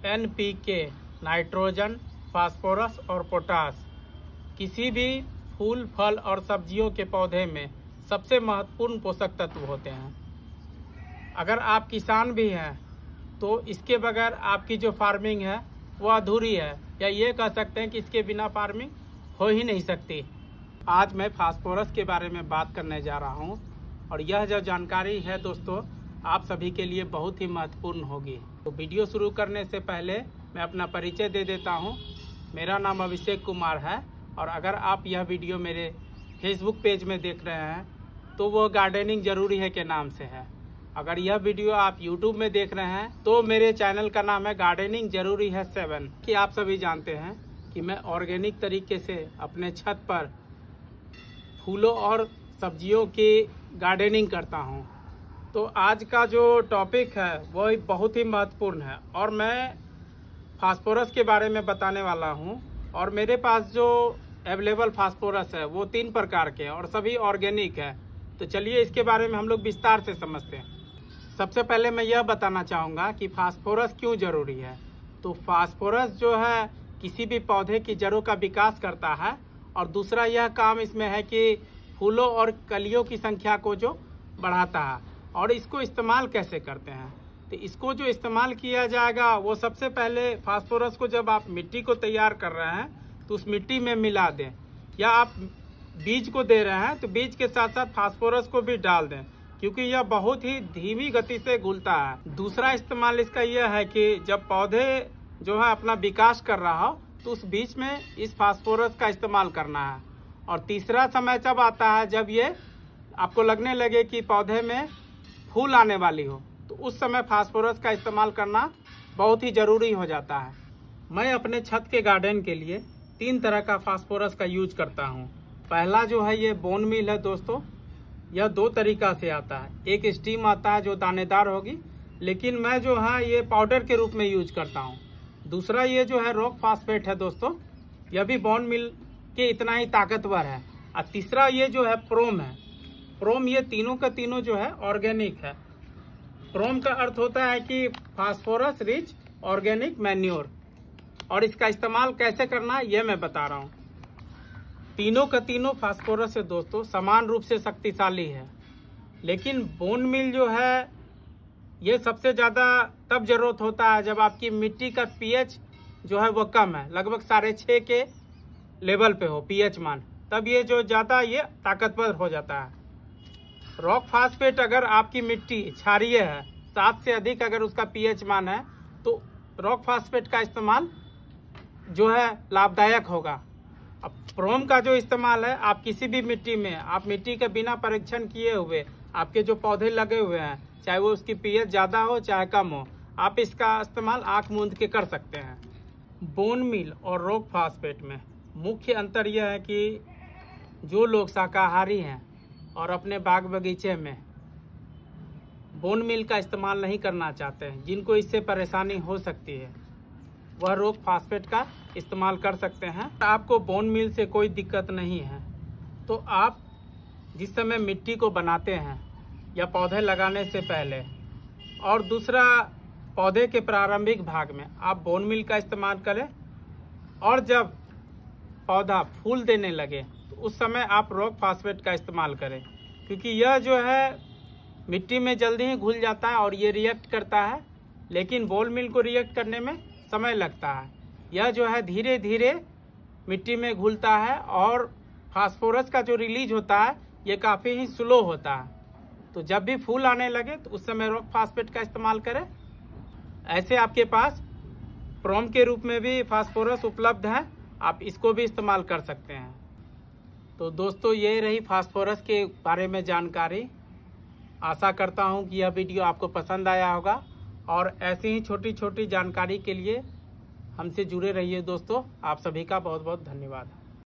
NPK nitrogen, phosphorus और potash किसी भी फूल, फल और सब्जियों के पौधे में सबसे महत्वपूर्ण पोषक तत्व होते हैं। अगर आप किसान भी हैं तो इसके बगैर आपकी जो फार्मिंग है वो अधूरी है, या ये कह सकते हैं कि इसके बिना फार्मिंग हो ही नहीं सकती। आज मैं फास्फोरस के बारे में बात करने जा रहा हूँ और यह जो जानकारी है दोस्तों आप सभी के लिए बहुत ही महत्वपूर्ण होगी। तो वीडियो शुरू करने से पहले मैं अपना परिचय दे देता हूँ। मेरा नाम अभिषेक कुमार है और अगर आप यह वीडियो मेरे फेसबुक पेज में देख रहे हैं तो वो गार्डनिंग जरूरी है के नाम से है। अगर यह वीडियो आप यूट्यूब में देख रहे हैं तो मेरे चैनल का नाम है गार्डनिंग जरूरी है 7। कि आप सभी जानते हैं कि मैं ऑर्गेनिक तरीके से अपने छत पर फूलों और सब्जियों की गार्डनिंग करता हूं। तो आज का जो टॉपिक है वो बहुत ही महत्वपूर्ण है और मैं फास्फोरस के बारे में बताने वाला हूं। और मेरे पास जो अवेलेबल फास्फोरस है वो 3 प्रकार के और सभी ऑर्गेनिक है। तो चलिए इसके बारे में हम लोग विस्तार से समझते हैं। सबसे पहले मैं यह बताना चाहूँगा कि फास्फोरस क्यों ज़रूरी है। तो फास्फोरस जो है किसी भी पौधे की जड़ों का विकास करता है और दूसरा यह काम इसमें है कि फूलों और कलियों की संख्या को जो बढ़ाता है। और इसको इस्तेमाल कैसे करते हैं, तो इसको जो इस्तेमाल किया जाएगा वो सबसे पहले फास्फोरस को जब आप मिट्टी को तैयार कर रहे हैं तो उस मिट्टी में मिला दें, या आप बीज को दे रहे हैं तो बीज के साथ साथ फास्फोरस को भी डाल दें, क्योंकि यह बहुत ही धीमी गति से घुलता है। दूसरा इस्तेमाल इसका यह है कि जब पौधे जो है अपना विकास कर रहा हो तो उस बीच में इस फास्फोरस का इस्तेमाल करना है। और तीसरा समय जब आता है जब ये आपको लगने लगे कि पौधे में फूल आने वाली हो तो उस समय फास्फोरस का इस्तेमाल करना बहुत ही ज़रूरी हो जाता है। मैं अपने छत के गार्डन के लिए 3 तरह का फास्फोरस का यूज करता हूँ। पहला जो है ये बोन मील है दोस्तों। यह 2 तरीका से आता है। एक स्टीम आता है जो दानेदार होगी, लेकिन मैं जो है ये पाउडर के रूप में यूज करता हूँ। दूसरा ये जो है रॉक फास्फेट है दोस्तों, यह भी बोन मील के इतना ही ताकतवर है। और तीसरा ये जो है प्रोम है। प्रोम ये तीनों का तीनों जो है ऑर्गेनिक है। प्रोम का अर्थ होता है कि फास्फोरस रिच ऑर्गेनिक मैन्योर, और इसका इस्तेमाल कैसे करना है ये मैं बता रहा हूँ। तीनों का तीनों फास्फोरस है दोस्तों समान रूप से शक्तिशाली है, लेकिन बोन मील जो है ये सबसे ज़्यादा तब जरूरत होता है जब आपकी मिट्टी का पीएच जो है वो कम है, लगभग 6.5 के लेवल पे हो पीएच मान, तब ये जो ज़्यादा ये ताकतवर हो जाता है। रॉक फास्फेट अगर आपकी मिट्टी क्षारीय है, 7 से अधिक अगर उसका पीएच मान है तो रॉक फास्फेट का इस्तेमाल जो है लाभदायक होगा। अब प्रोम का जो इस्तेमाल है आप किसी भी मिट्टी में, आप मिट्टी के बिना परीक्षण किए हुए आपके जो पौधे लगे हुए हैं, चाहे वो उसकी पीएच ज़्यादा हो चाहे कम हो, आप इसका इस्तेमाल आँख मूंद के कर सकते हैं। बोन मील और रॉक फास्फेट में मुख्य अंतर यह है कि जो लोग शाकाहारी हैं और अपने बाग बगीचे में बोन मील का इस्तेमाल नहीं करना चाहते हैं, जिनको इससे परेशानी हो सकती है, वह रॉक फास्फेट का इस्तेमाल कर सकते हैं। आपको बोन मील से कोई दिक्कत नहीं है तो आप जिस समय मिट्टी को बनाते हैं या पौधे लगाने से पहले और दूसरा पौधे के प्रारंभिक भाग में आप बोन मील का इस्तेमाल करें, और जब पौधा फूल देने लगे तो उस समय आप रॉक फास्फेट का इस्तेमाल करें, क्योंकि यह जो है मिट्टी में जल्दी ही घुल जाता है और ये रिएक्ट करता है, लेकिन बोन मील को रिएक्ट करने में समय लगता है। यह जो है धीरे धीरे मिट्टी में घुलता है और फास्फोरस का जो रिलीज होता है ये काफ़ी ही स्लो होता है। तो जब भी फूल आने लगे तो उस समय रॉक फास्फेट का इस्तेमाल करें। ऐसे आपके पास प्रोम के रूप में भी फास्फोरस उपलब्ध है, आप इसको भी इस्तेमाल कर सकते हैं। तो दोस्तों ये रही फास्फोरस के बारे में जानकारी। आशा करता हूँ कि यह वीडियो आपको पसंद आया होगा और ऐसी ही छोटी छोटी जानकारी के लिए हमसे जुड़े रहिए दोस्तों। आप सभी का बहुत बहुत धन्यवाद।